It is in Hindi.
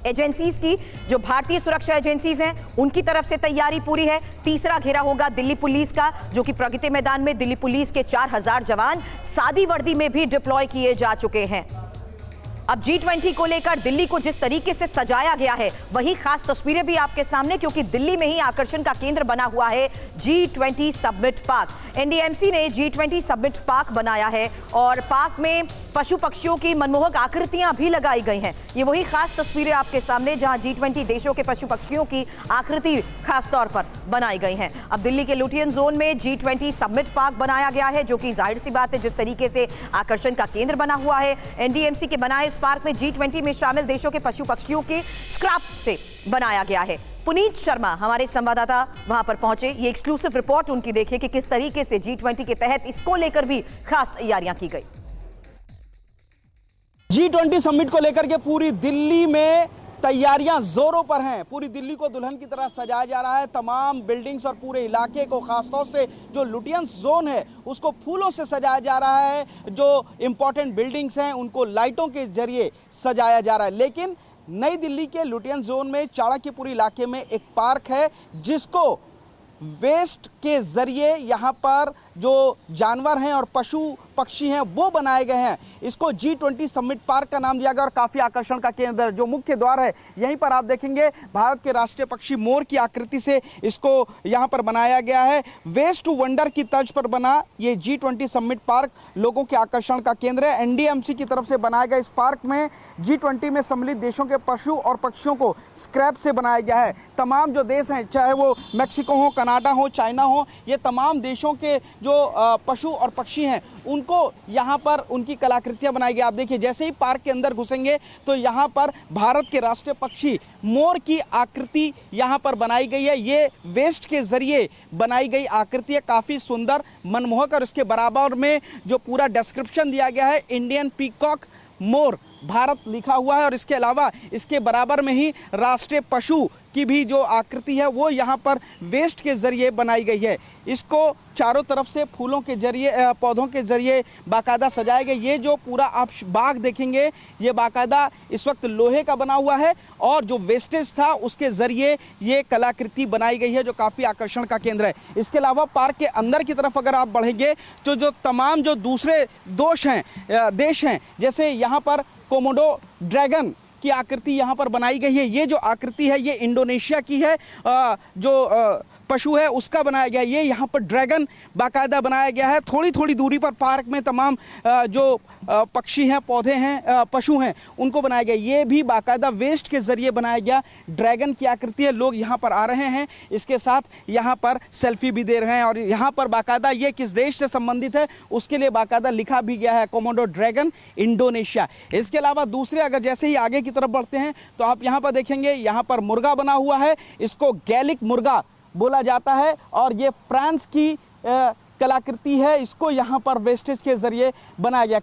एजेंसीज की, जो भारतीय सुरक्षा एजेंसीज हैं उनकी तरफ से तैयारी पूरी है। तीसरा घेरा होगा दिल्ली पुलिस का, जो कि प्रगति मैदान में दिल्ली पुलिस के 4000 जवान सादी वर्दी में भी डिप्लॉय किए जा चुके हैं। अब G20 को लेकर दिल्ली को जिस तरीके से सजाया गया है वही खास तस्वीरें भी आपके सामने, क्योंकि दिल्ली में ही आकर्षण का केंद्र बना हुआ है G20 समिट पार्क। एनडीएमसी ने G20 समिट पार्क बनाया है और पार्क में पशु पक्षियों की मनमोहक आकृतियां भी लगाई गई हैं। ये वही खास तस्वीरें आपके सामने जहां G20 देशों के पशु पक्षियों की आकृति खास तौर पर बनाई गई हैं। अब दिल्ली के लुटियन जोन में G20 समिट पार्क बनाया गया है, जो कि जाहिर सी बात है जिस तरीके से आकर्षण का केंद्र बना हुआ है। एनडीएमसी के बनाए इस पार्क में G20 में शामिल देशों के पशु पक्षियों के स्क्रैप से बनाया गया है। पुनीत शर्मा हमारे संवाददाता वहां पर पहुंचे, ये एक्सक्लूसिव रिपोर्ट उनकी देखिए कि किस तरीके से G20 के तहत इसको लेकर भी खास तैयारियां की गई। G20 समिट को लेकर के पूरी दिल्ली में तैयारियां जोरों पर हैं। पूरी दिल्ली को दुल्हन की तरह सजाया जा रहा है। तमाम बिल्डिंग्स और पूरे इलाके को, खासतौर से जो लुटियंस जोन है उसको फूलों से सजाया जा रहा है। जो इंपॉर्टेंट बिल्डिंग्स हैं उनको लाइटों के जरिए सजाया जा रहा है। लेकिन नई दिल्ली के लुटियंस जोन में चाणक्यपुरी इलाके में एक पार्क है जिसको वेस्ट के जरिए यहाँ पर जो जानवर हैं और पशु पक्षी हैं वो बनाए गए हैं। इसको G20 समिट पार्क का नाम दिया गया और काफ़ी आकर्षण का केंद्र, जो मुख्य द्वार है यहीं पर आप देखेंगे भारत के राष्ट्रीय पक्षी मोर की आकृति से इसको यहाँ पर बनाया गया है। वेस्ट टू वंडर की तर्ज पर बना ये G20 समिट पार्क लोगों के आकर्षण का केंद्र है। एनडीएमसी की तरफ से बनाया गया इस पार्क में G20 में सम्मिलित देशों के पशु और पक्षियों को स्क्रैप से बनाया गया है। तमाम जो देश हैं, चाहे वो मैक्सिको हो, कनाडा हो, चाइना हो, ये तमाम देशों के जो पशु और पक्षी हैं उनको यहाँ पर उनकी कलाकृतियाँ बनाई गई। आप देखिए जैसे ही पार्क के अंदर घुसेंगे तो यहाँ पर भारत के राष्ट्रीय पक्षी मोर की आकृति यहाँ पर बनाई गई है। ये वेस्ट के जरिए बनाई गई आकृति है, काफ़ी सुंदर, मनमोहक, और इसके बराबर में जो पूरा डिस्क्रिप्शन दिया गया है इंडियन पीकॉक मोर भारत लिखा हुआ है। और इसके अलावा इसके बराबर में ही राष्ट्रीय पशु की भी जो आकृति है वो यहाँ पर वेस्ट के जरिए बनाई गई है। इसको चारों तरफ से फूलों के जरिए, पौधों के जरिए बाकायदा सजाया गया। ये जो पूरा आप बाग देखेंगे ये बाकायदा इस वक्त लोहे का बना हुआ है और जो वेस्टेज था उसके जरिए ये कलाकृति बनाई गई है, जो काफ़ी आकर्षण का केंद्र है। इसके अलावा पार्क के अंदर की तरफ अगर आप बढ़ेंगे तो जो तमाम जो दूसरे देश हैं, जैसे यहाँ पर कोमोडो ड्रैगन की आकृति यहाँ पर बनाई गई है। ये जो आकृति है ये इंडोनेशिया की है, जो पशु है उसका बनाया गया है। ये यहाँ पर ड्रैगन बाकायदा बनाया गया है। थोड़ी थोड़ी दूरी पर पार्क में तमाम जो पक्षी हैं, पौधे हैं, पशु हैं, उनको बनाया गया। ये भी बाकायदा वेस्ट के जरिए बनाया गया ड्रैगन की आकृति है। लोग यहाँ पर आ रहे हैं, इसके साथ यहाँ पर सेल्फी भी दे रहे हैं और यहाँ पर बाकायदा ये किस देश से संबंधित है उसके लिए बाकायदा लिखा भी गया है, कोमोडो ड्रैगन इंडोनेशिया। इसके अलावा दूसरे अगर जैसे ही आगे की तरफ बढ़ते हैं तो आप यहाँ पर देखेंगे यहाँ पर मुर्गा बना हुआ है, इसको गैलिक मुर्गा बोला जाता है और ये फ्रांस की कलाकृति है। इसको यहाँ पर वेस्टेज के जरिए बनाया गया।